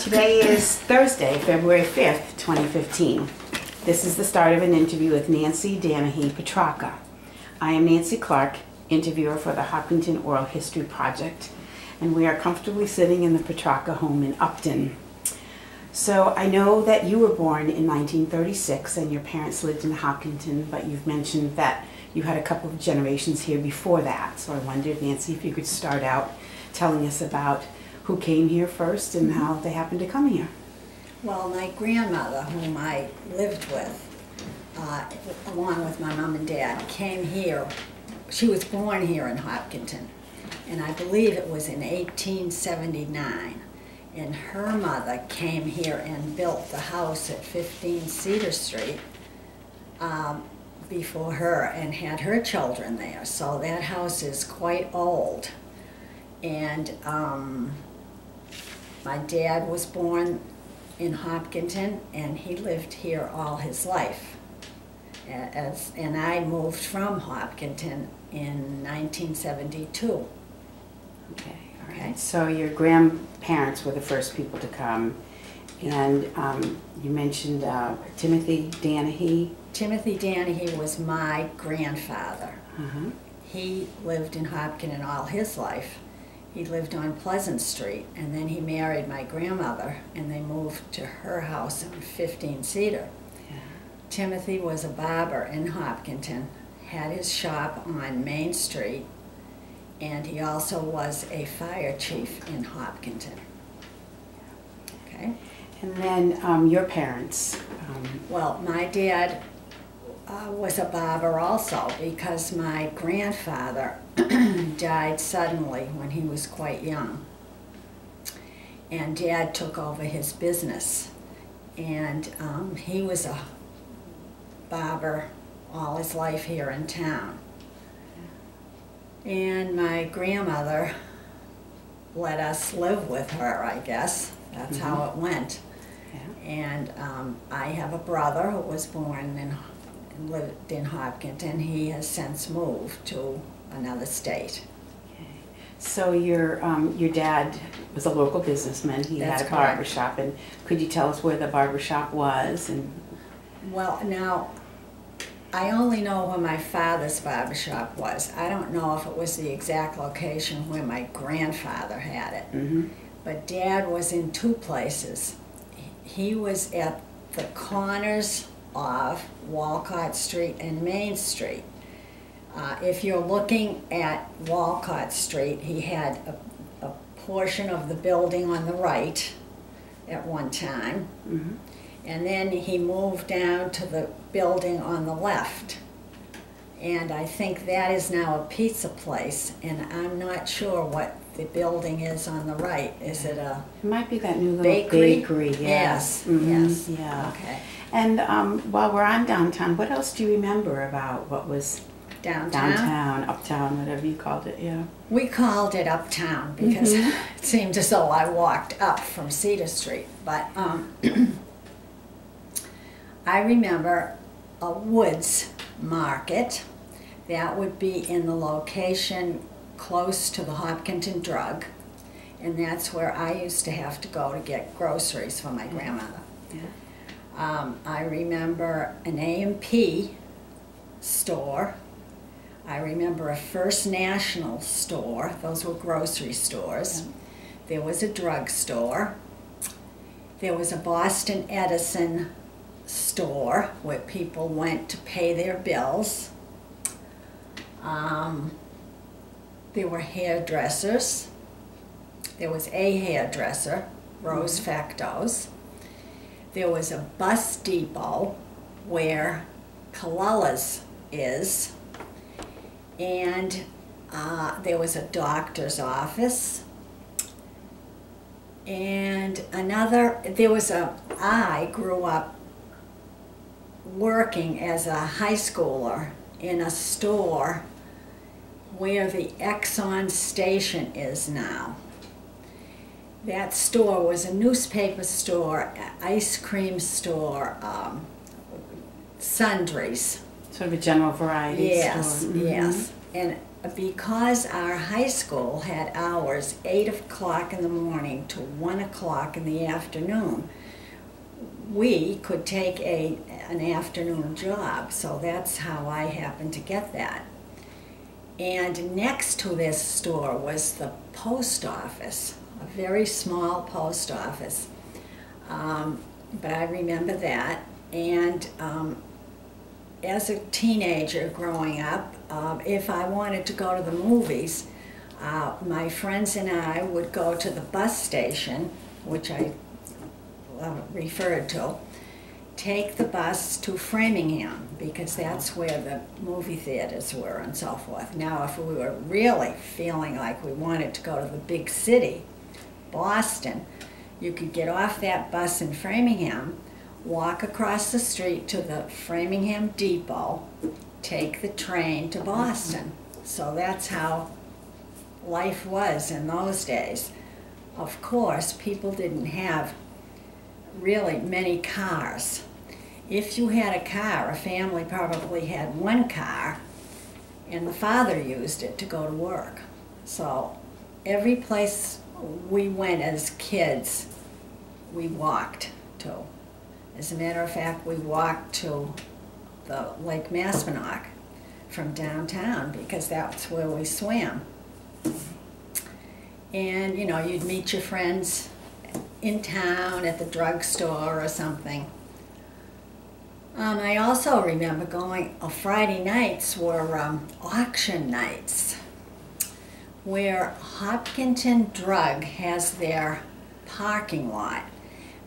Today is Thursday, February 5th, 2015. This is the start of an interview with Nancy Danahy Petracca. I am Nancy Clark, interviewer for the Hopkinton Oral History Project, and we are comfortably sitting in the Petracca home in Uptown. So I know that you were born in 1936 and your parents lived in Hopkinton, but you've mentioned that you had a couple of generations here before that. So I wondered, Nancy, if you could start out telling us about who came here first and how they happened to come here. Well, my grandmother, whom I lived with, along with my mom and dad, came here. She was born here in Hopkinton, and I believe it was in 1879. And her mother came here and built the house at 15 Cedar Street before her and had her children there. So that house is quite old. And my dad was born in Hopkinton, and he lived here all his life. And I moved from Hopkinton in 1972. Okay. Okay. So your grandparents were the first people to come, and you mentioned Timothy Danahy. Timothy Danahy was my grandfather. Uh-huh. He lived in Hopkinton all his life. He lived on Pleasant Street, and then he married my grandmother, and they moved to her house on 15 Cedar. Yeah. Timothy was a barber in Hopkinton, had his shop on Main Street, and he also was a fire chief in Hopkinton. Okay. And then your parents. Well, my dad was a barber also, because my grandfather died suddenly when he was quite young. And Dad took over his business. And he was a barber all his life here in town. And my grandmother let us live with her, I guess. That's how it went. Yeah. And I have a brother who was born and lived in Hopkinton. He has since moved to another state. Okay. So your dad was a local businessman. He That's had a correct. barber shop, and could you tell us where the barber shop was? And Well, now, I only know where my father's barber shop was. I don't know if it was the exact location where my grandfather had it. mm-hmm. But Dad was in two places. He was at the corners of Walcott Street and Main Street. If you're looking at Walcott Street, he had a portion of the building on the right at one time. Mm-hmm. And then he moved down to the building on the left. And I think that is now a pizza place, and I'm not sure what the building is on the right. Is it a It might be that new little bakery? Yeah. Yes, Mm-hmm. yes. Yeah. Okay. And while we're on downtown, what else do you remember about what was Downtown? Uptown, whatever you called it? Yeah. We called it Uptown because it seemed as though I walked up from Cedar Street. But I remember a woods market that would be in the location close to the Hopkinton Drug, and that's where I used to have to go to get groceries for my grandmother. Yeah. I remember an A&P store. I remember a First National store. Those were grocery stores. Yeah. There was a drugstore. There was a Boston Edison store where people went to pay their bills. There were hairdressers. There was a hairdresser, Rose Factos. There was a bus depot where Collella's is. And there was a doctor's office. And I grew up working as a high schooler in a store where the Exxon station is now. That store was a newspaper store, ice cream store, sundries. Sort of a general variety Yes, store. Mm-hmm. yes. And because our high school had hours 8 o'clock in the morning to 1 o'clock in the afternoon, we could take an afternoon job, so that's how I happened to get that. And next to this store was the post office, a very small post office. But I remember that. And as a teenager growing up, if I wanted to go to the movies, my friends and I would go to the bus station, which I referred to, take the bus to Framingham, because that's where the movie theaters were and so forth. Now, if we were really feeling like we wanted to go to the big city, Boston, you could get off that bus in Framingham, walk across the street to the Framingham Depot, take the train to Boston. So that's how life was in those days. Of course, people didn't have really many cars. If you had a car, a family probably had one car, and the father used it to go to work. So every place we went as kids, we walked to. As a matter of fact, we walked to the Lake Maspinock from downtown, because that's where we swam. And, you know, you'd meet your friends in town at the drugstore or something. I also remember going, Friday nights were auction nights, where Hopkinton Drug has their parking lot.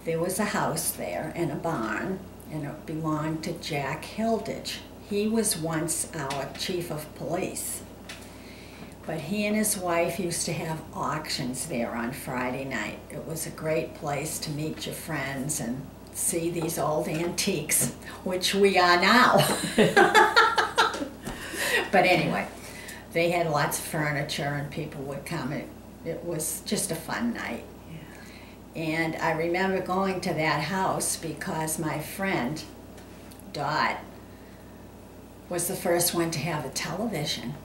There was a house there and a barn, and it belonged to Jack Hilditch. He was once our chief of police. But he and his wife used to have auctions there on Friday night. It was a great place to meet your friends and see these old antiques, which we are now. But anyway, they had lots of furniture and people would come. It was just a fun night. Yeah. And I remember going to that house because my friend, Dot, was the first one to have a television.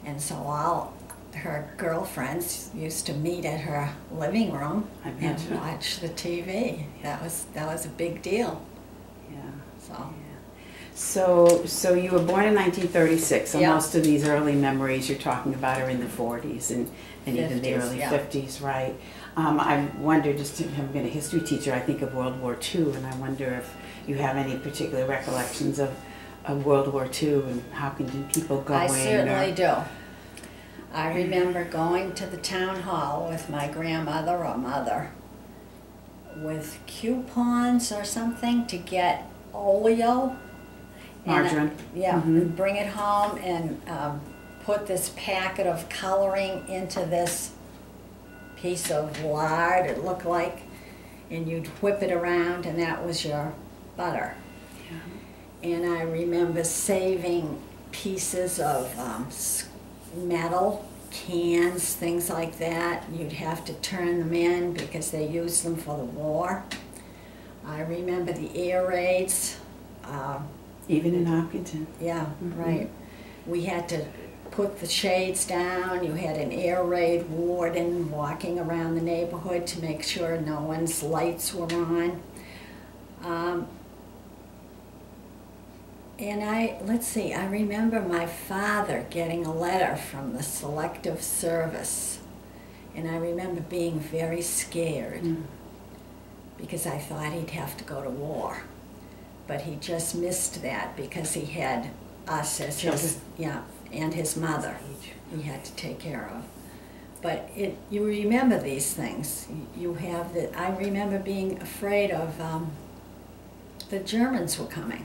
And so all her girlfriends used to meet at her living room and watch the TV. That was a big deal. Yeah. So. So you were born in 1936, so Yep. most of these early memories you're talking about are in the 40s and 50s, even the early yeah. 50s, right? I wonder, just having been a history teacher, I think of World War II, and I wonder if you have any particular recollections of World War II and how can people going? I certainly do. I remember going to the town hall with my grandmother or mother with coupons or something to get oleo. Margarine. And bring it home and put this packet of coloring into this piece of lard, it looked like, and you'd whip it around and that was your butter. Yeah. And I remember saving pieces of metal, cans, things like that. You'd have to turn them in because they used them for the war. I remember the air raids. Even in Hopkinton. Yeah, right. We had to put the shades down. You had an air raid warden walking around the neighborhood to make sure no one's lights were on. And I remember my father getting a letter from the Selective Service, and I remember being very scared because I thought he'd have to go to war. But he just missed that because he had us as his, and his mother he had to take care of. But you remember these things. You have that. I remember being afraid of the Germans were coming.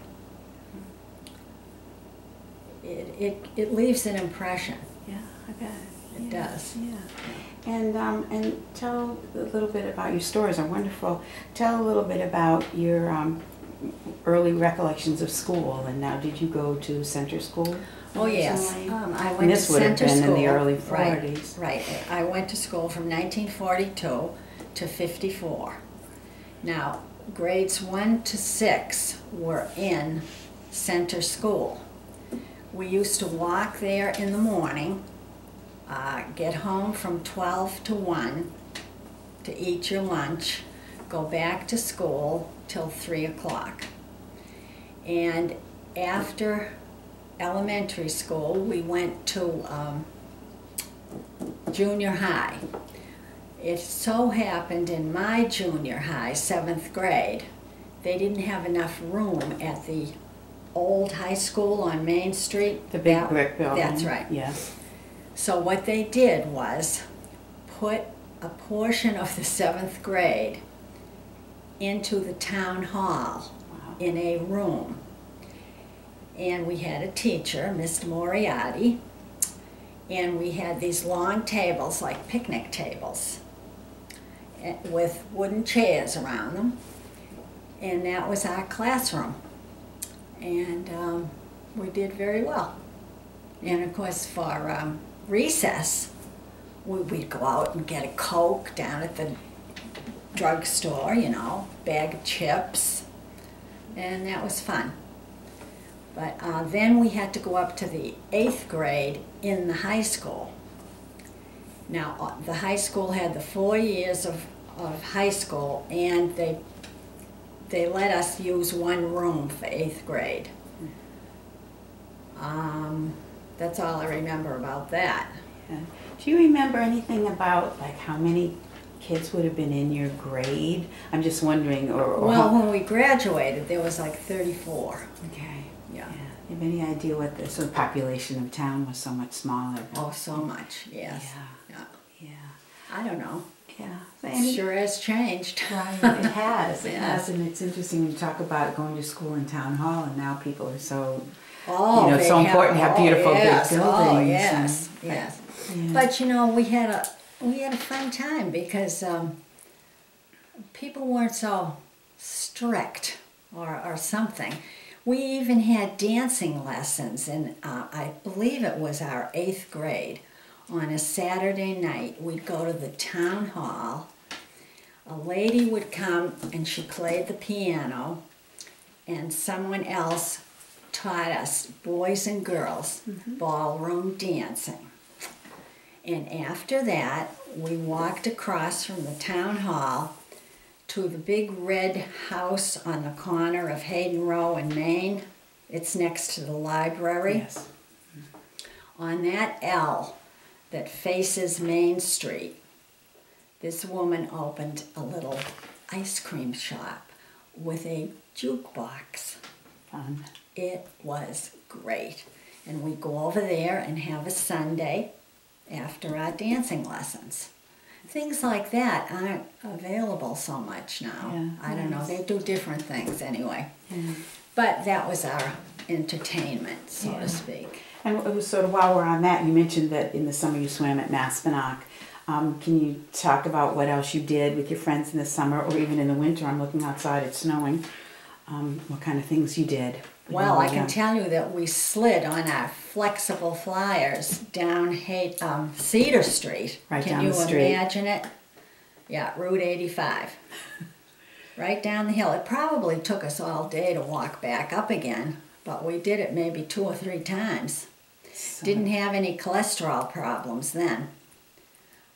It leaves an impression. Yeah, I bet. It does. Yeah. And tell a little bit about your stories are wonderful. Tell a little bit about your early recollections of school. And now, did you go to Center School? Oh yes, I went to Center School. This would have been in the early 40s. Right. I went to school from 1942 to 54. Now, grades 1 to 6 were in Center School. We used to walk there in the morning, get home from 12 to 1 to eat your lunch, go back to school till 3 o'clock. And after elementary school, we went to junior high. It so happened in my junior high, 7th grade, they didn't have enough room at the old high school on Main Street. The big brick building. That's right. Yes. So what they did was put a portion of the 7th grade into the town hall. Wow. In a room. And we had a teacher, Mr. Moriarty, and we had these long tables, like picnic tables, with wooden chairs around them, and that was our classroom. And we did very well. And of course, for recess, we'd go out and get a Coke down at the drugstore, you know, bag of chips, and that was fun. But then we had to go up to the 8th grade in the high school. Now, the high school had the 4 years of high school, and they let us use one room for 8th grade. That's all I remember about that. Yeah. Do you remember anything about like how many kids would have been in your grade? I'm just wondering. Well, when we graduated, there was like 34. Okay. Yeah. Do you have any idea what the population of town was so much smaller? Oh, so much, yes. Yeah. Yeah. I don't know. Yeah. It sure has changed. Right. It has. It Yes. has. And it's interesting when you talk about going to school in town hall, and now people are so, Oh, it's so important to have beautiful big buildings. Oh, yes, and, yes. Yeah. But you know, we had a fun time because people weren't so strict or something. We even had dancing lessons, and I believe it was our 8th grade. On a Saturday night, we'd go to the town hall. A lady would come and she played the piano, and someone else taught us, boys and girls, ballroom dancing. And after that, we walked across from the town hall to the big red house on the corner of Hayden Row and Main. It's next to the library. Yes. On that L that faces Main Street, this woman opened a little ice cream shop with a jukebox. Fun. It was great. And we'd go over there and have a sundae after our dancing lessons. Things like that aren't available so much now. Yeah, I don't know, they do different things anyway. Yeah. But that was our entertainment, so Yeah. to speak. And it was sort of while we're on that, you mentioned that in the summer you swam at Maspinock. Can you talk about what else you did with your friends in the summer, or even in the winter? I'm looking outside, it's snowing. What kind of things you did? Well, I can tell you that we slid on our flexible flyers down Cedar Street. Right Can down you the street. imagine it? Yeah, Route 85. Right down the hill. It probably took us all day to walk back up again, but we did it maybe 2 or 3 times. Didn't have any cholesterol problems then.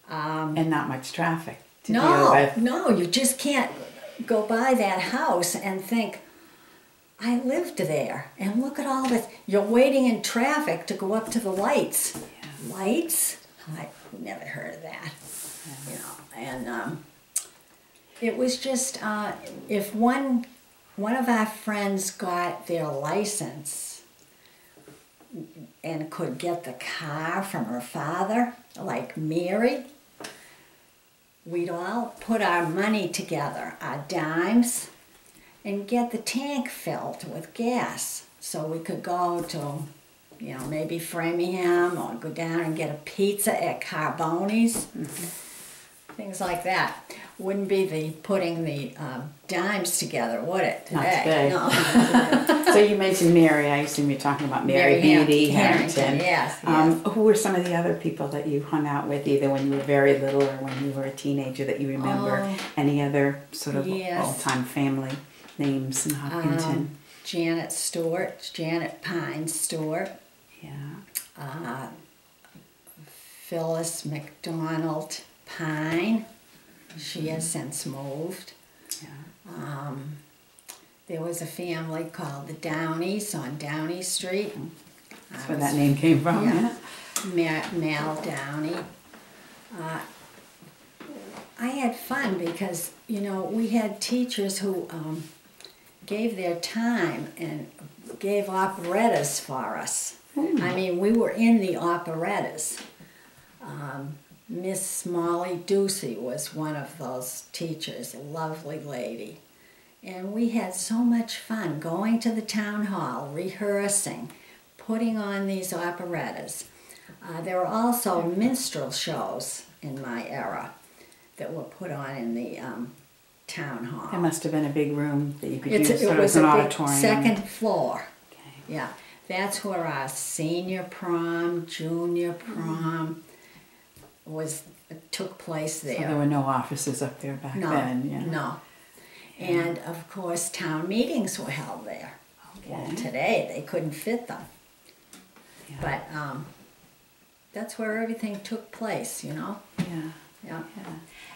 And not much traffic to deal with. No, you just can't go by that house and think, I lived there, and look at all this. You're waiting in traffic to go up to the lights. Yeah. Lights? I never heard of that. Yeah. You know, and it was just if one of our friends got their license and could get the car from her father, like Mary, we'd all put our money together, our dimes, and get the tank filled with gas so we could go to, you know, maybe Framingham or go down and get a pizza at Carboni's. Things like that. Wouldn't be the putting the dimes together, would it? Not Today? today. No. So you mentioned Mary. I assume you're talking about Mary Beatty Harrington. Yes. Who were some of the other people that you hung out with, either when you were very little or when you were a teenager, that you remember? Any other sort of old-time family names in Hopkinton? Janet Stewart, Janet Pine Stewart. Yeah. Phyllis McDonald Pine. She has since moved. Yeah. There was a family called the Downeys on Downey Street. That's where that name came from. Yeah. Mal Downey. I had fun because, you know, we had teachers who gave their time and gave operettas for us. I mean, we were in the operettas. Miss Molly Ducey was one of those teachers, a lovely lady. And we had so much fun going to the town hall, rehearsing, putting on these operettas. There were also minstrel shows in my era that were put on in the town hall. It must have been a big room that you could use It was as an a big auditorium. second floor. Okay. Yeah, that's where our senior prom, junior prom took place there. So there were no offices up there back then. Yeah. No. And of course, town meetings were held there. Okay. Well, today they couldn't fit them. Yeah. But that's where everything took place, you know? Yeah. Yeah. Yeah.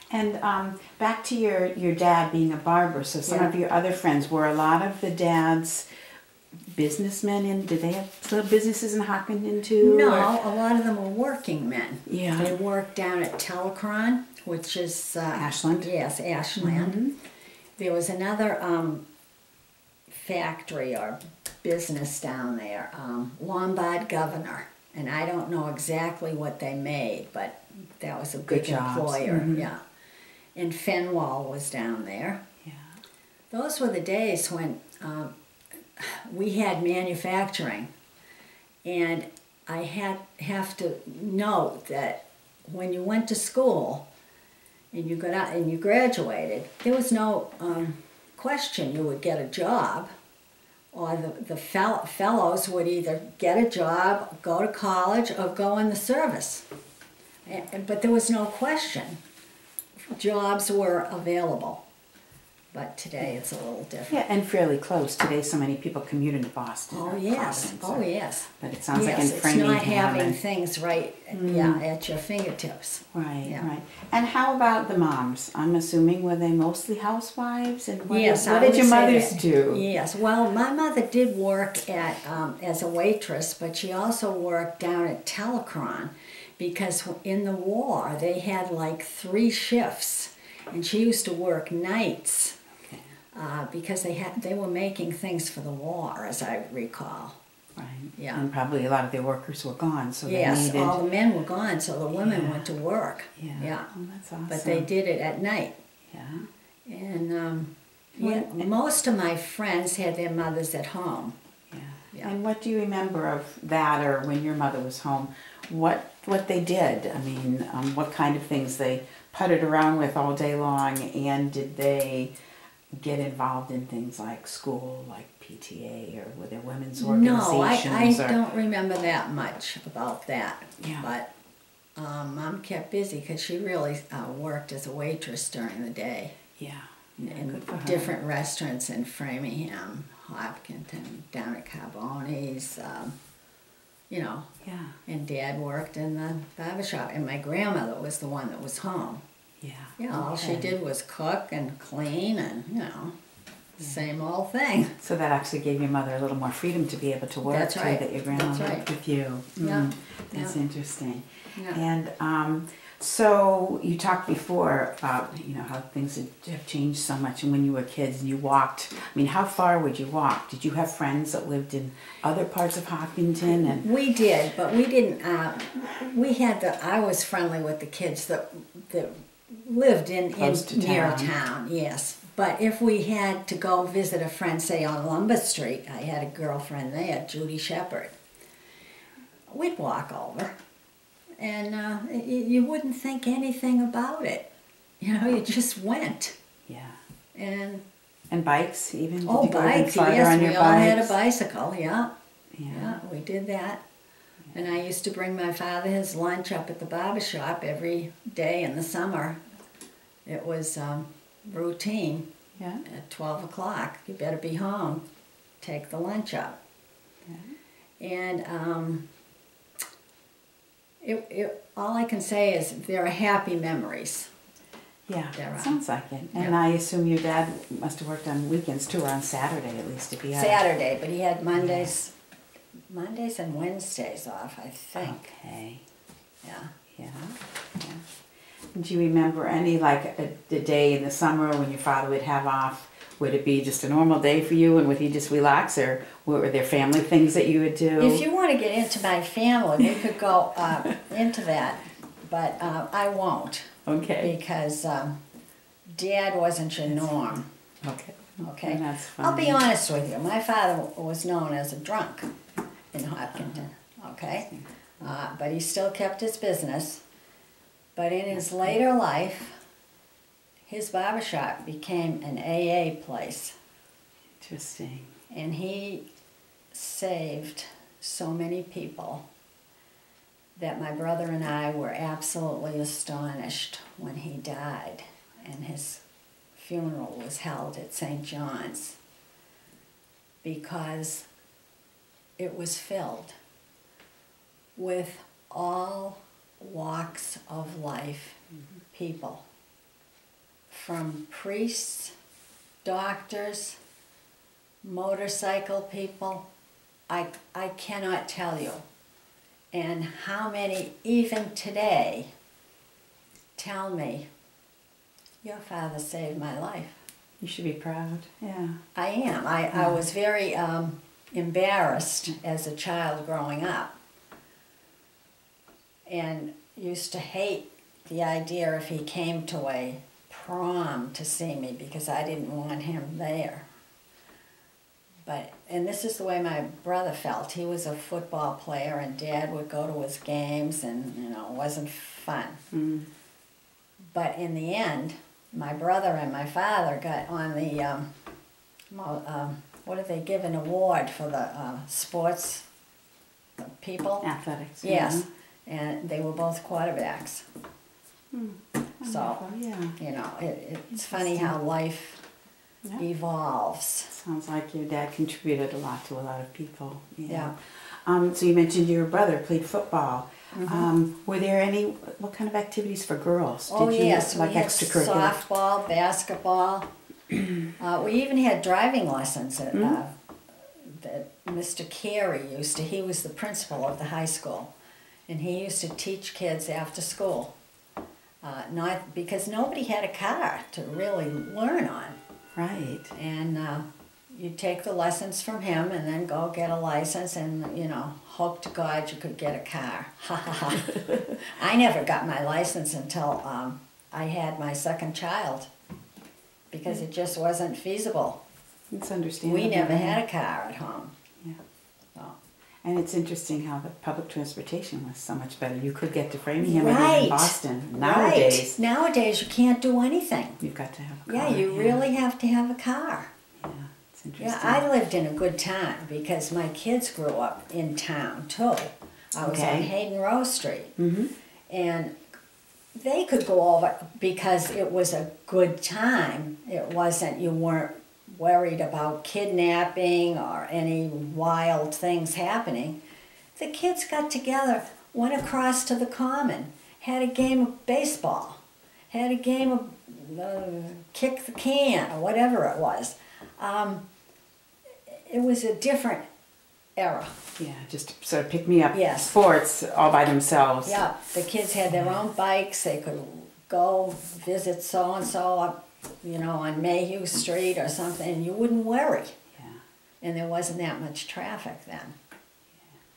And back to your dad being a barber, so some of your other friends, were a lot of the dads businessmen, and did they have little businesses in Hopkinton too? No, or? a lot of them were working men. Yeah. They worked down at Telecron, which is... Ashland? Yes, Ashland. Mm-hmm. There was another factory or business down there, Lombard Governor, and I don't know exactly what they made, but that was a Good big jobs. employer. Mm-hmm. Yeah. And Fenwall was down there. Yeah. Those were the days when we had manufacturing, and I have to note that when you went to school and you got out and you graduated, there was no question you would get a job, or the fellows would either get a job, go to college, or go in the service. But there was no question. Jobs were available. But today it's a little different. Yeah, and fairly close. Today so many people commute into Boston. Oh or yes, Providence, oh or- yes. But it sounds like in Yes, Framingham. it's not having and- things right, at your fingertips. Right, Yeah. right. And how about the moms? I'm assuming, were they mostly housewives? And what Yes, what I did would your say mothers that. do? Yes, well, my mother did work at as a waitress, but she also worked down at Telecron, because in the war they had like 3 shifts, and she used to work nights. Because they were making things for the war, as I recall. Right. Yeah. And probably a lot of their workers were gone, so Yes, they needed. all the men were gone, so the women Yeah. went to work. Yeah. Yeah. Oh, that's awesome. But they did it at night. Yeah. And most of my friends had their mothers at home. Yeah. Yeah. And what do you remember of that, or when your mother was home? What they did? I mean, what kind of things they puttered around with all day long, and did they get involved in things like school, like PTA, or were there women's organizations? No, I don't remember that much about that. Yeah. But Mom kept busy because she really worked as a waitress during the day Yeah. in Good for her. different restaurants in Framingham, Hopkinton, down at Carboni's, you know. Yeah. And Dad worked in the barber shop, and my grandmother was the one that was home. Yeah. Yeah, all she Okay. did was cook and clean and, you know, same old thing. So that actually gave your mother a little more freedom to be able to work That's too, right. that your grandma That's right. worked with you. Yeah. That's Yeah. interesting. Yeah. And so you talked before about, you know, how things have changed so much, and when you were kids and you walked, I mean, how far would you walk? Did you have friends that lived in other parts of Hopkinton? And We did, but we didn't, I was friendly with the kids that lived Close to near town. town, yes. But if we had to go visit a friend, say on Lumber Street, I had a girlfriend there, Judy Shepherd, we'd walk over. And you wouldn't think anything about it. You know, you just went. yeah. And Bikes even? Did oh, you go even bikes, farther yes, on we your all had a bikes? bicycle, yeah. Yeah. Yeah, we did that. And I used to bring my father his lunch up at the barber shop every day in the summer. It was routine. Yeah. At 12 o'clock, you better be home. Take the lunch up. Yeah. And all I can say is there are happy memories. Yeah, There are. sounds like it. And Yeah. I assume your dad must have worked on weekends too, or on Saturday at least, if he had. Saturday, but he had Mondays and Wednesdays off, I think. Okay. Yeah. Yeah. Yeah. Do you remember any, like, a day in the summer when your father would have off? Would it be just a normal day for you, and would he just relax, or were there family things that you would do? If you want to get into my family, we could go into that, but I won't. Okay. Because Dad wasn't your norm. Okay. Okay. And that's fine. I'll be honest with you. My father was known as a drunk in Hopkinton. Okay. But he still kept his business. But in his later life, his barbershop became an AA place. Interesting. And he saved so many people that my brother and I were absolutely astonished when he died, and his funeral was held at St. John's, because it was filled with all walks of life people, from priests, doctors, motorcycle people. I cannot tell you. And how many, even today, tell me, your father saved my life. You should be proud. Yeah. I am. I was very embarrassed as a child growing up, and used to hate the idea if he came to a prom to see me, because I didn't want him there. And this is the way my brother felt. He was a football player, and Dad would go to his games, and it wasn't fun. Mm. But in the end, my brother and my father got on the what did they give, an award for the sports people? Athletics. Yes, and they were both quarterbacks. Mm. So Yeah. it's funny how life evolves. Sounds like your dad contributed a lot to a lot of people. Yeah. So you mentioned your brother played football. Mm-hmm. Were there what kind of activities for girls? Oh, Did you, yes, like we had extracurricular? softball, basketball. We even had driving lessons that Mr. Carey he was the principal of the high school, and he used to teach kids after school. Not because nobody had a car to really learn on. Right. And you'd take the lessons from him and then go get a license, and, hope to God you could get a car. I never got my license until I had my second child, because it just wasn't feasible. It's understandable. We never had a car at home. Yeah. So. And it's interesting how the public transportation was so much better. You could get to Framingham Right. in Boston. Nowadays, Right. Nowadays you can't do anything. you've got to have a car. Yeah, you really have to have a car. Yeah, it's interesting. Yeah, I lived in a good time because my kids grew up in town too. I was on Hayden Row Street. Mm-hmm. And they could go over because it was a good time. It wasn't, you weren't worried about kidnapping or any wild things happening. The kids got together, went across to the common, had a game of baseball, had a game of kick the can or whatever it was. It was a different era. Yeah, just sort of pick me up Yes. sports all by themselves. Yeah, the kids had their own bikes. They could go visit so-and-so up, on Mayhew Street or something, and you wouldn't worry. Yeah. And there wasn't that much traffic then.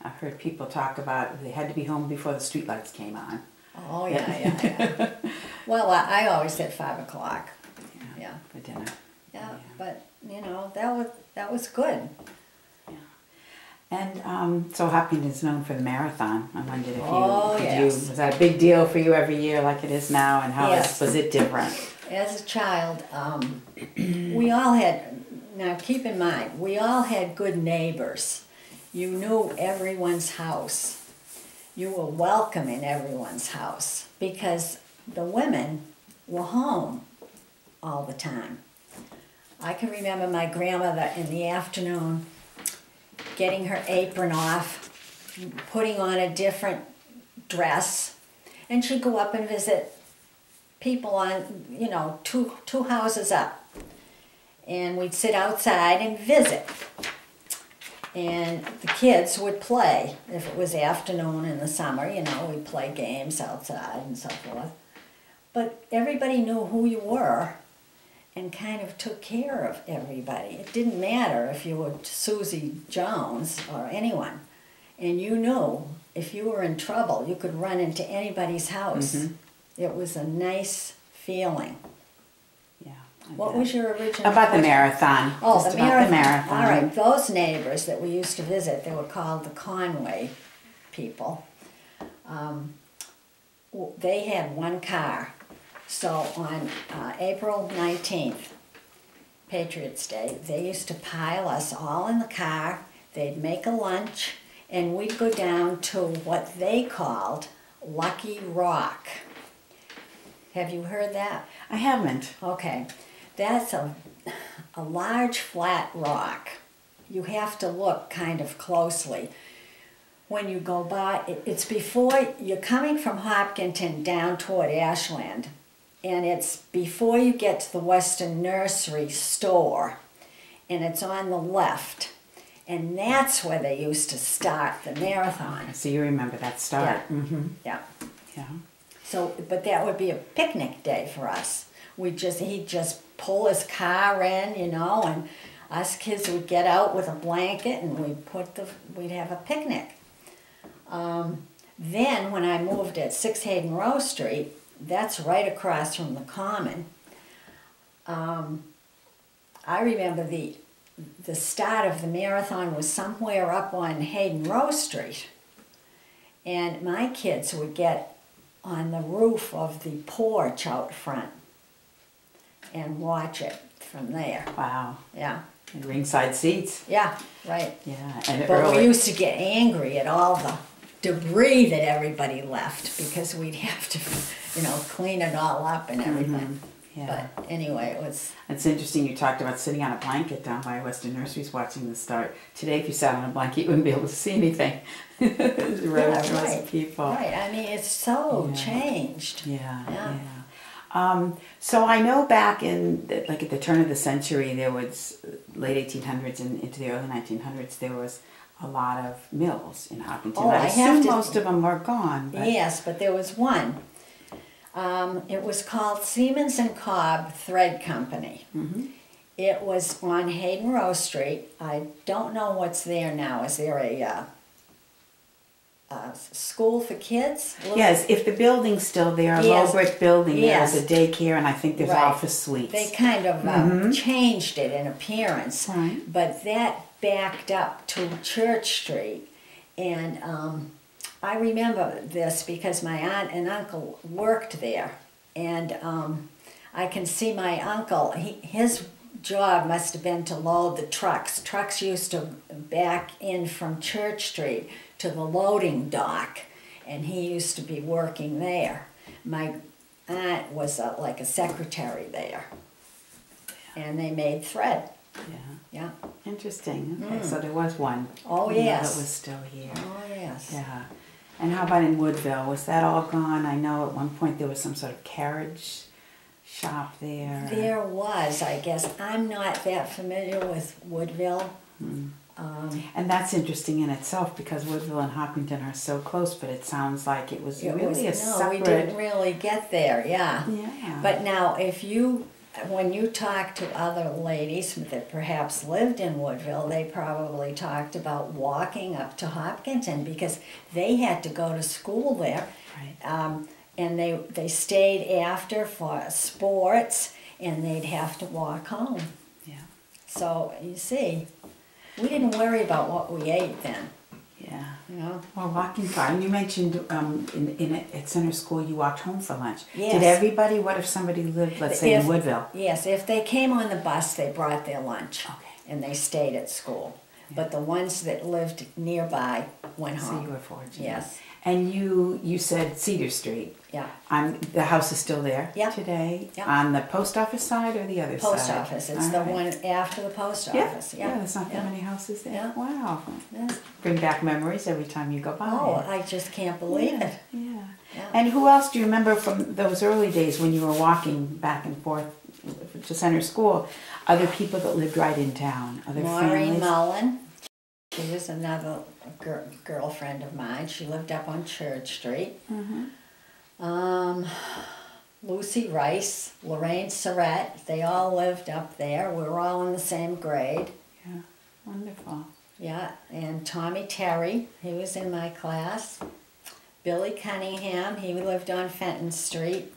I've heard people talk about they had to be home before the streetlights came on. Oh, yeah. Well, I always said 5 o'clock. Yeah. For dinner. Yeah, but, that was good. And so Hopkinton's known for the marathon. I wondered if yes. was that a big deal for you every year like it is now, and how Yes. was it different? As a child, we all had, now keep in mind, we all had good neighbors. You knew everyone's house. You were welcome in everyone's house because the women were home all the time. I can remember my grandmother in the afternoon getting her apron off, putting on a different dress, and she'd go up and visit people on, you know, two houses up. And we'd sit outside and visit. And the kids would play. If it was afternoon in the summer, you know, we'd play games outside and so forth. But everybody knew who you were and kind of took care of everybody. It didn't matter if you were Susie Jones or anyone. And you knew if you were in trouble, you could run into anybody's house. Mm-hmm. It was a nice feeling. Yeah. What was your original About question? the marathon. Oh, Just the about marathon. All right, those neighbors that we used to visit, they were called the Conway people. They had one car. So on April 19th, Patriots Day, they used to pile us all in the car. They'd make a lunch, and we'd go down to what they called Lucky Rock. Have you heard that? I haven't. Okay. That's a large flat rock. You have to look kind of closely. When you go by, it's before, you're coming from Hopkinton down toward Ashland, and it's before you get to the Western Nursery store, and it's on the left. And that's where they used to start the marathon. So you remember that start. Yeah. Mm-hmm. Yeah. Yeah. So, but that would be a picnic day for us. He'd just pull his car in, you know, and us kids would get out with a blanket and we'd have a picnic. Then when I moved at 6 Hayden Row Street, that's right across from the Common. I remember the start of the marathon was somewhere up on Hayden Row Street. And my kids would get on the roof of the porch out front and watch it from there. Wow. Yeah. And ringside seats. Yeah, right. Yeah. And But we used to get angry at all the debris that everybody left because we'd have to, you know, clean it all up and everything. Mm-hmm. Yeah. But anyway, it was... It's interesting you talked about sitting on a blanket down by Western Nurseries watching the start. Today, if you sat on a blanket, you wouldn't be able to see anything. Rows of people. Right, I mean, it's so changed. Yeah. So I know back in, like at the turn of the century, there was, late 1800s and into the early 1900s, there was a lot of mills in Hopkinton. I assume most of them were gone. But... Yes, but there was one. It was called Siemens and Cobb Thread Company. Mm-hmm. It was on Hayden Row Street. I don't know what's there now. Is there a school for kids? Yes, if the building's still there, a low brick building, there's a daycare and I think there's office suites. They kind of changed it in appearance, but that backed up to Church Street. And I remember this because my aunt and uncle worked there. And I can see my uncle, his job must have been to load the trucks. Trucks used to back in from Church Street to the loading dock, and he used to be working there. My aunt was like a secretary there, and they made thread. Yeah. Interesting. Okay, so there was one. Oh, yes. That was still here. Oh, yes. Yeah. And how about in Woodville? Was that all gone? I know at one point there was some sort of carriage shop there. There was, I guess. I'm not that familiar with Woodville. And that's interesting in itself because Woodville and Hopkinton are so close, but it sounds like it was really a separate... No, we didn't really get there, yeah. But now, when you talk to other ladies that perhaps lived in Woodville, they probably talked about walking up to Hopkinton because they had to go to school there. Right. And they stayed after for sports, and they'd have to walk home. Yeah. So, you see, we didn't worry about what we ate then. Yeah. You know? Well, walking far. And you mentioned at Center School you walked home for lunch. Yes. Did everybody, what if somebody lived, let's say, in Woodville? Yes, if they came on the bus, they brought their lunch. Okay. And they stayed at school. Yeah. But the ones that lived nearby went home. So you were fortunate. Yes. And you said Cedar Street Yeah. The house is still there today? Yeah. On the post office side or the other side? Post office. It's the one after the post office. Yeah, there's not that many houses there. Yeah. Wow. Yes. Bring back memories every time you go by. Oh, I just can't believe it. Yeah. Yeah. And who else do you remember from those early days when you were walking back and forth to Center School? Other people that lived right in town? Other Maureen families? Mullen. She was another girlfriend of mine. She lived up on Church Street. Lucy Rice, Lorraine Surratt, they all lived up there. We were all in the same grade. Yeah, wonderful. Yeah, and Tommy Terry, he was in my class. Billy Cunningham, he lived on Fenton Street.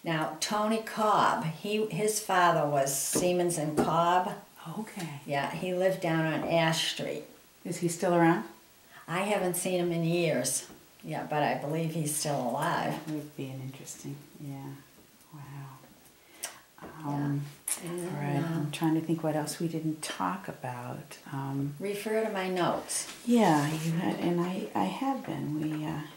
Now, Tony Cobb, his father was Siemens and Cobb. Okay. Yeah, he lived down on Ash Street. Is he still around? I haven't seen him in years. Yeah, but I believe he's still alive. That would be an interesting, wow. And, all right, I'm trying to think what else we didn't talk about. Refer to my notes. Yeah, you had, and I have been.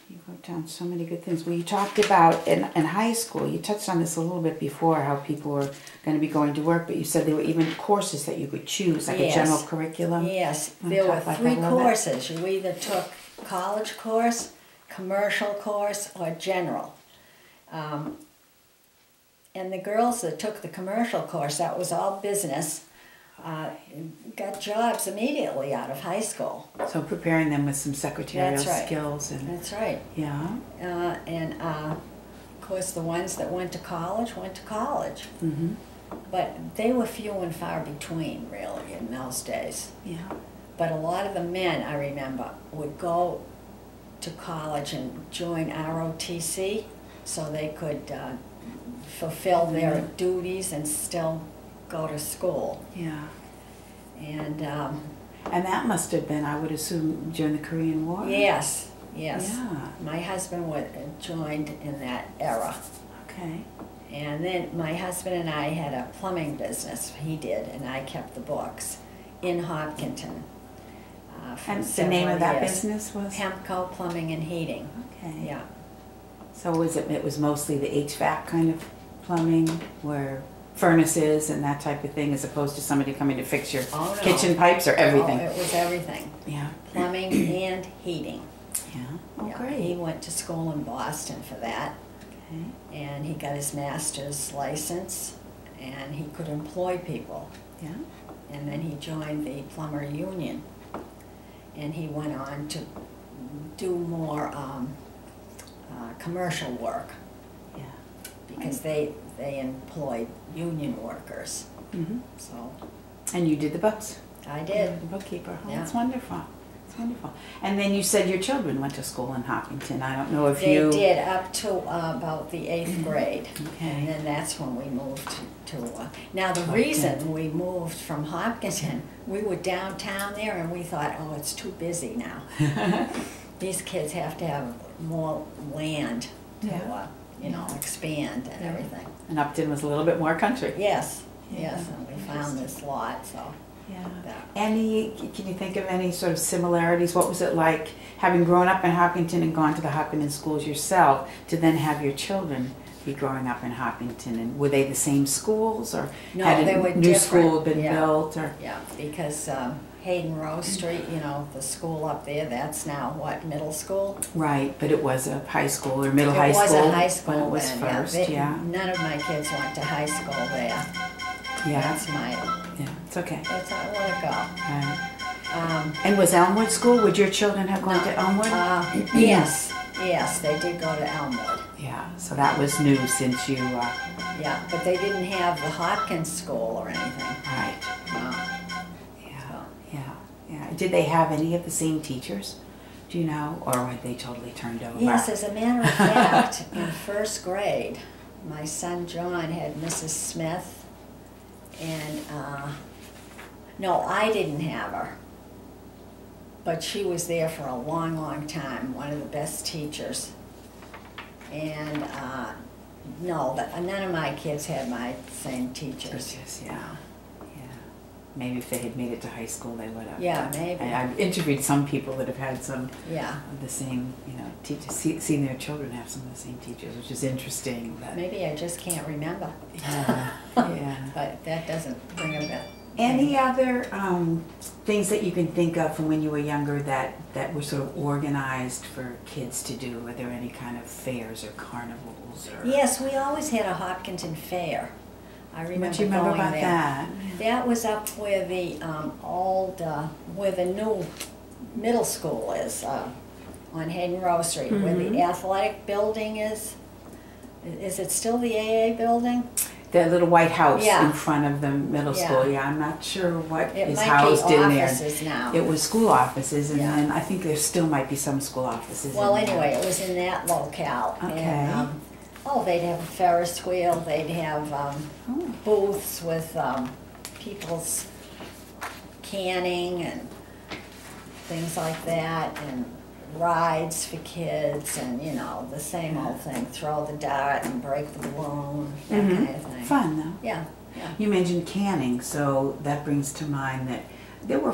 You wrote down so many good things. Well, you talked about in high school. You touched on this a little bit before, how people were going to be going to work, but you said there were even courses that you could choose, like a general curriculum. Yes, there were 3 courses. You either took college course, commercial course, or general. And the girls that took the commercial course, that was all business, got jobs immediately out of high school. So preparing them with some secretarial That's right. skills. That's right. Yeah. And of course the ones that went to college. Mm-hmm. But they were few and far between, really, in those days. Yeah. But a lot of the men, I remember, would go to college and join ROTC so they could fulfill their duties and still go to school. Yeah. And that must have been, I would assume, during the Korean War? yes. Yeah. My husband joined in that era. Okay. And then my husband and I had a plumbing business, he did, and I kept the books, in Hopkinton. And the name of that business was? Hemco Plumbing and Heating. Okay. Yeah. So it was mostly the HVAC kind of plumbing, where furnaces and that type of thing, as opposed to somebody coming to fix your kitchen pipes or everything? Oh, it was everything. Yeah. Plumbing and heating. Yeah. Oh, Yeah, great. he went to school in Boston for that. Okay. And he got his master's license, and he could employ people. Yeah. And then he joined the plumber union, and he went on to do more commercial work. Yeah. Because they employed union workers. Mm-hmm. So And you did the books? I did. The bookkeeper. Oh, Yeah. That's wonderful. That's wonderful. And then you said your children went to school in Hopkinton. I don't know if They you... did up to about the 8th grade. Okay. And then that's when we moved to now the reason we moved from Hopkinton, we were downtown there and we thought, oh, it's too busy now. These kids have to have more land to, expand and everything. And Upton was a little bit more country. Yes, Yeah. yes, and we found this lot, so. Yeah. that- Can you think of any sort of similarities? What was it like having grown up in Hopkinton and gone to the Hopkinton schools yourself to then have your children be growing up in Hopkinton? And were they the same schools, or No, had they a were new different. school been Yeah. built? Or Yeah, because Hayden Rose Street, the school up there, that's now what, middle school? right, but it was a high school or middle high It was school a high school when it was then, first. They- Yeah, None of my kids went to high school there. yeah, That's my, yeah. It's okay. that's I want to go. Right. And was Elmwood School? Would your children have gone to Elmwood? Yes, they did go to Elmwood. Yeah. So that was new since you. Yeah, but they didn't have the Hopkins School or anything. Right. No. Yeah. Did they have any of the same teachers? Do you know, or were they totally turned over? Yes, as a matter of fact, in first grade, my son John had Mrs. Smith, and no, I didn't have her, but she was there for a long, long time, one of the best teachers. And none of my kids had my same teachers. Yeah. maybe if they had made it to high school, they would have. Yeah, maybe. I've interviewed some people that have had some Yeah. of the same, you know, teachers, seen their children have some of the same teachers, which is interesting. That, Maybe I just can't remember. yeah, yeah. But that doesn't bring a bit. Any other things that you can think of from when you were younger that were sort of organized for kids to do? Were there any kind of fairs or carnivals? Or... Yes, we always had a Hopkinton fair. I remember What do you remember going about there. that? That was up where the where the new middle school is, on Hayden Row Street, where the athletic building is. Is it still the AA building? The little white house Yeah. in front of the middle Yeah. school. Yeah, I'm not sure what It is might housed be in there. offices now. It was school offices, and Yeah. then I think there still might be some school offices. Well, in there. anyway, it was in that locale. Okay. And, they'd have a Ferris wheel. They'd have booths with people's canning and things like that, and rides for kids, and you know, the same old thing. Throw the dart and break the balloon, that kind of thing. Fun though. Yeah, yeah. You mentioned canning, so that brings to mind that there were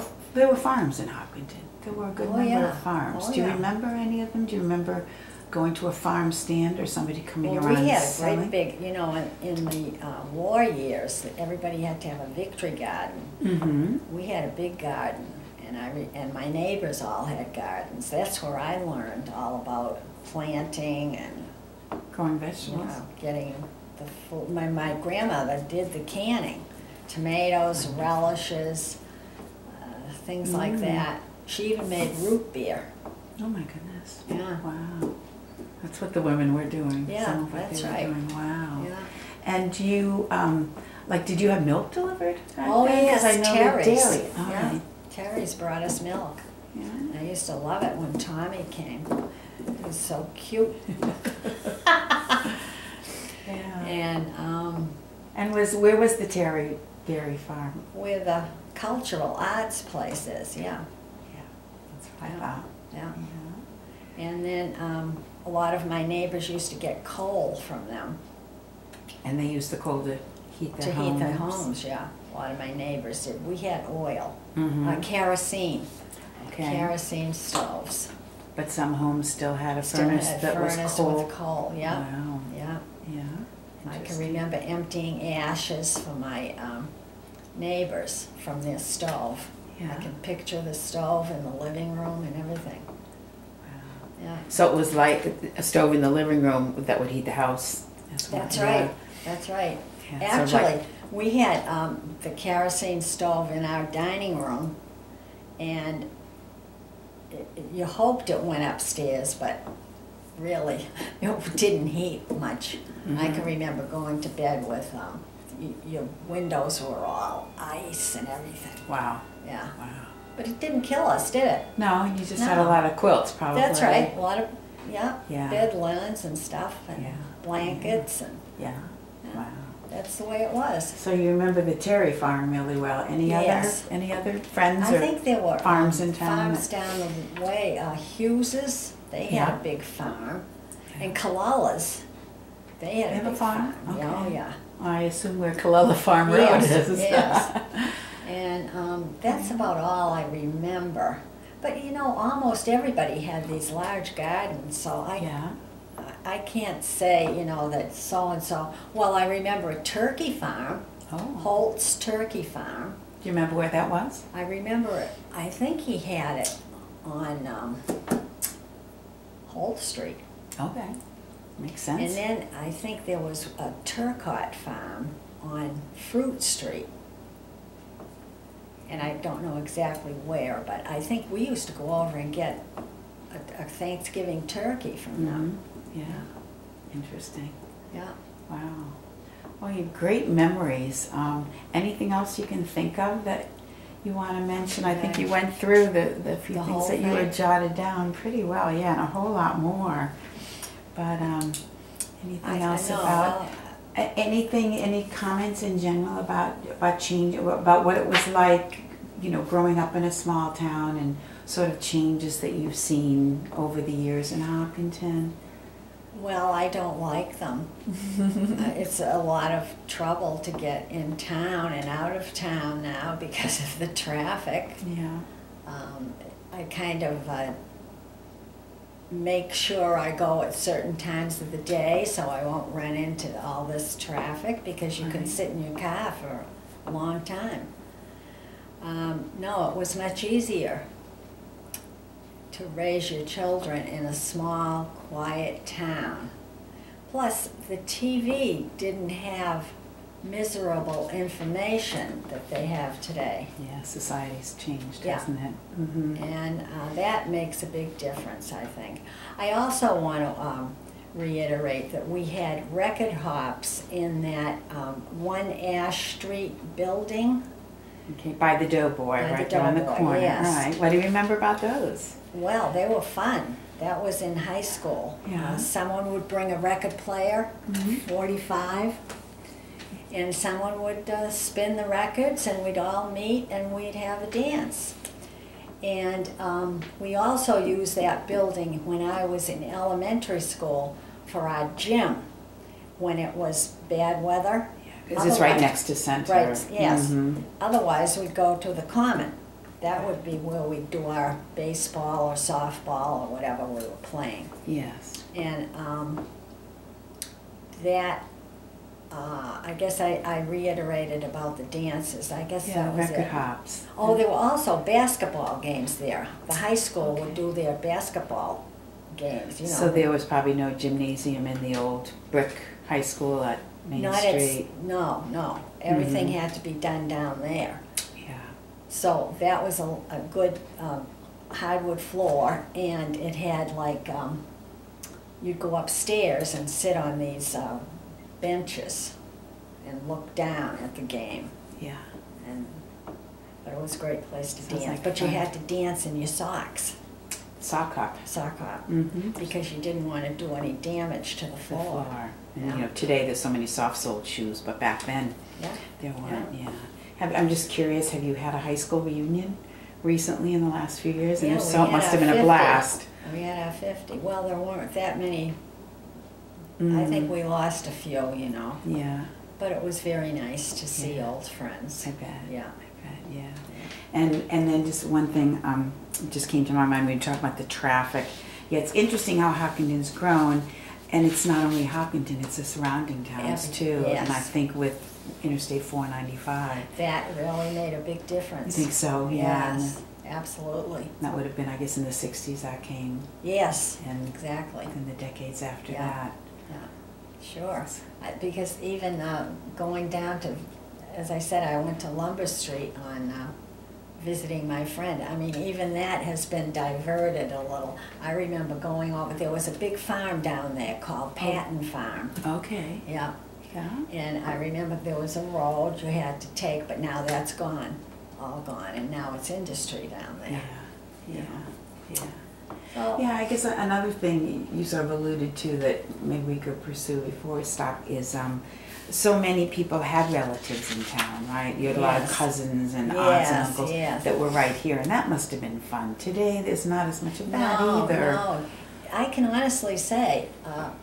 farms in Hopkinton. There were a good number yeah. of farms. Oh, Do you yeah. remember any of them? Do you remember going to a farm stand or somebody coming Well, around we had a selling? great big, you know, in the war years, everybody had to have a victory garden. Mm-hmm. We had a big garden, and my neighbors all had gardens. That's where I learned all about planting and Growing vegetables. getting the food. My grandmother did the canning, tomatoes, relishes, things like that. She even made root beer. Oh my goodness. Yeah. Wow. That's what the women were doing. Yeah, Some of what that's they were right. doing. Wow. Yeah. And you, did you have milk delivered back Oh then? 'Cause yes, I know Terry's. the dairy. All Yeah, right. Terry's brought us milk. Yeah. I used to love it when Tommy came. He was so cute. Yeah. And Where was the Terry dairy farm? where the cultural arts place is, yeah. Yeah, that's what I thought. Yeah. Yeah. And then a lot of my neighbors used to get coal from them And they used the coal to heat their to homes. heat their homes, yeah. A lot of my neighbors did. We had oil, Mhm. kerosene, Okay. kerosene stoves. But some homes still had a Still furnace had that was furnace coal. with coal, yeah, Wow. yeah. Yeah. I can Interesting. remember emptying ashes for my neighbors from their stove. Yeah. I can picture the stove in the living room and everything. Wow. Yeah, So it was like a stove in the living room that would heat the house as well. that's Yeah. right. That's right. Yeah, so Actually, like- we had the kerosene stove in our dining room, and you hoped it went upstairs, but really, it didn't heat much. I can remember going to bed with your windows were all ice and everything. Wow. Yeah, Wow. but it didn't kill us, did it? No, you just had a No. lot of quilts, probably. That's right. A lot of Yeah. bed linens and stuff, and Yeah. blankets, and Yeah. Yeah. Wow. that's the way it was. So you remember the Terry farm really well. Yes. Any other friends I or think there were farms in town? farms down the way. Hughes's, they had Yeah. a big farm, and Kalala's, they had They a have a big farm? Oh Okay. yeah. I assume where Kalella Farm Road Yes, is. yes. And that's about all I remember. But you know, almost everybody had these large gardens, so Yeah. I can't say, you know, that so-and-so. Well, I remember a turkey farm, Oh. Holt's Turkey Farm. Do you remember where that was? I remember it. I think he had it on Holt Street. Okay. Makes And sense. then I think there was a Turcotte farm on Fruit Street. And I don't know exactly where, but I think we used to go over and get a Thanksgiving turkey from them. Yeah. Interesting. Yeah. Wow. Well, you have great memories. Anything else you can think of that you want to mention? I think you went through the few The things whole that you had thing? jotted down pretty well. Yeah, and a whole lot more. But anything else I know, about anything? Any comments in general about change, about what it was like, you know, growing up in a small town, and sort of changes that you've seen over the years in Hopkinton? Well, I don't like them. It's a lot of trouble to get in town and out of town now because of the traffic. Yeah. I kind of make sure I go at certain times of the day so I won't run into all this traffic, because you can sit in your car for a long time. No, it was much easier to raise your children in a small, quiet town. Plus, the TV didn't have miserable information that they have today. Yeah, society's changed, Yeah. hasn't it? Mm-hmm. And that makes a big difference, I think. I also want to reiterate that we had record hops in that 1 Ash Street building. Okay, by the Doughboy, By the right there on the Doughboy, corner. yes. All right. What do you remember about those? Well, they were fun. That was in high school. Yeah. Someone would bring a record player, Mhm. 45, and someone would spin the records, and we'd all meet and we'd have a dance. And we also used that building when I was in elementary school for our gym when it was bad weather. Because it's right next to Center. Right, yes. Mhm. Otherwise, we'd go to the Common. That would be where we'd do our baseball or softball or whatever we were playing. Yes. And that, I guess I reiterated about the dances. I guess Yeah, that was record it. hops. Oh, there were also basketball games there. The high school would do their basketball games, you know. So there was probably no gymnasium in the old brick high school at Main Street. No. Everything Mhm. had to be done down there. Yeah. So that was a good hardwood floor, and it had like, you'd go upstairs and sit on these benches and look down at the game. Yeah. But it was a great place to Sounds dance. like But you fun. had to dance in your socks, Sock hop. sock hop, Mm-hmm. because you didn't want to do any damage to the The floor. floor. And Yeah. you know, today there's so many soft-soled shoes, but back then Yeah. there weren't. Yeah. I'm just curious. Have you had a high school reunion recently in the last few years? And Yeah, if we so, it had must our have been a 50. blast. We had our 50. Well, there weren't that many. I Mhm. think we lost a few, you know. Yeah. But it was very nice to see Yeah. old friends. I bet. Yeah. I bet. Yeah. And then just one thing just came to my mind when you talk about the traffic. Yeah, it's interesting how Hopkinton's grown, and it's not only Hopkinton; it's the surrounding towns too. Yes. And I think with Interstate 495, That really made a big I difference. think so. Yeah. Yes, absolutely. That would have been, I guess, in the 60s that came, Yes, and exactly. in the decades after Yeah. that. Sure. Because even going down to, as I said, I went to Lumber Street on visiting my friend. I mean, even that has been diverted a little. I remember going over, there was a big farm down there called Patton Farm. Okay. Yeah. Yeah. And I remember there was a road you had to take, but now that's gone, all gone, and now it's industry down Yeah. there. Yeah. Yeah. So, Yeah, I guess another thing you sort of alluded to that maybe we could pursue before we stop is so many people had relatives in town, right? You had a lot of Yes. cousins and aunts and Yes, uncles yes. that were right here, and that must have been fun. Today, there's not as much of that either. No. I can honestly say,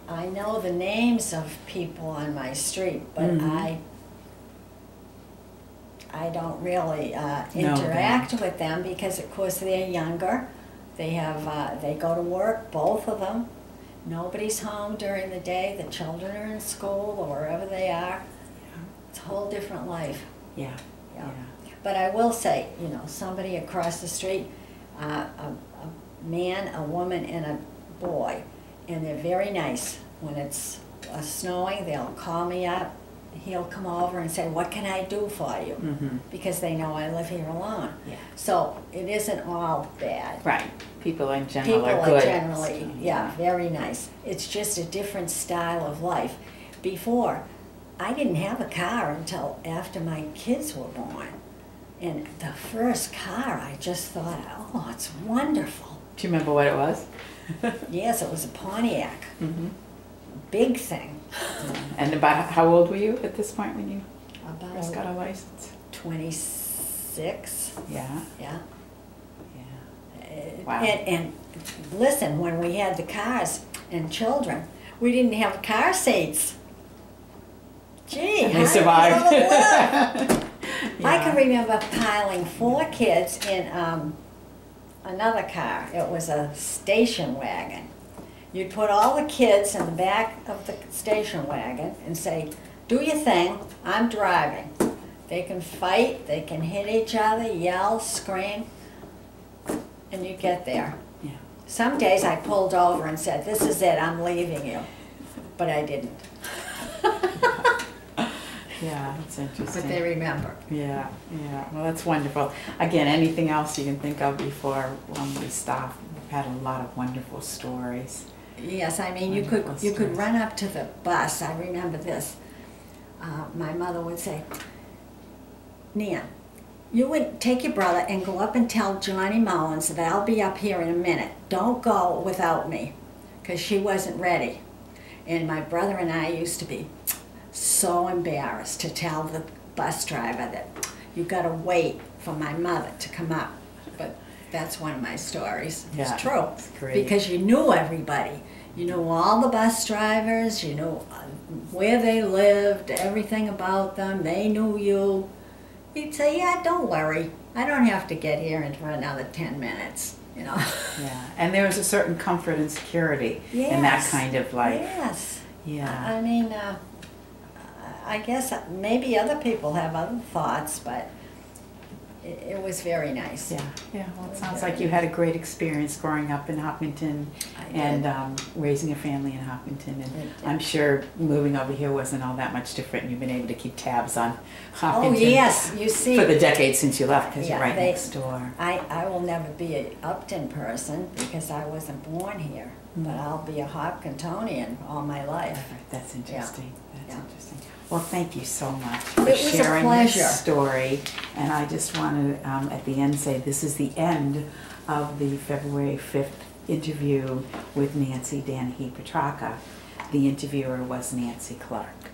I know the names of people on my street, but Mhm. I don't really Know interact with them because, of course, they're younger. They have they go to work, both of them. Nobody's home during the day. The children are in school or wherever they are. It's a whole different life. Yeah. Yeah. Yeah. But I will say, you know, somebody across the street, a man, a woman, and a boy, and they're very nice. When it's snowing, they'll call me up. He'll come over and say, "What can I do for you?" Mm-hmm. Because they know I live here alone. Yeah. So it isn't all bad. Right. People in general People are are good. generally, So, yeah, very nice. It's just a different style of life. Before, I didn't have a car until after my kids were born. And the first car, I just thought, oh, it's wonderful. Do you remember what it was? Yes, it was a Pontiac. Mm-hmm. Big thing. And about how old were you at this point when you first got About a license? 26. Yeah. Yeah. Yeah. Wow. And listen, when we had the cars and children, We didn't have car seats. Gee, They survived. I can remember piling 4 kids in another car. It was a station wagon. You'd put all the kids in the back of the station wagon and say, do your thing, I'm driving. They can fight, they can hit each other, yell, scream, and you get there. Yeah. Some days I pulled over and said, this is it, I'm leaving you. But I didn't. Yeah, that's interesting. But they remember. Yeah, yeah. Well, that's wonderful. Again, anything else you can think of before we stop? We've had a lot of wonderful stories. Yes, I mean, you could run up to the bus. I remember this. My mother would say, Nan, you would take your brother and go up and tell Johnny Mullins that I'll be up here in a minute. Don't go without me, because she wasn't ready. And my brother and I used to be so embarrassed to tell the bus driver that you got to wait for my mother to come up. But that's one of my stories. Yeah, it's true. it's great. Because you knew everybody. You knew all the bus drivers, you knew where they lived, everything about them. They knew you. You'd say, yeah, don't worry. I don't have to get here in for another 10 minutes, you know. Yeah, and there was a certain comfort and security Yes. in that kind of life. Yes. Yeah. I mean, I guess maybe other people have other thoughts, but it was very nice. Yeah, yeah. Well, it sounds like you had a great experience growing up in Hopkinton and raising a family in Hopkinton. And I'm sure moving over here wasn't all that much different. You've been able to keep tabs on Hopkinton. Oh, yes, you see. For the decades since you left, because Yeah, you're right next door. I will never be an Upton person because I wasn't born here, but I'll be a Hopkintonian all my life. That's interesting. That's Yeah. interesting. Well, thank you so much for It was a sharing your pleasure. story. And I just want to, at the end, say this is the end of the February 5th interview with Nancy Danahy Petracca. The interviewer was Nancy Clark.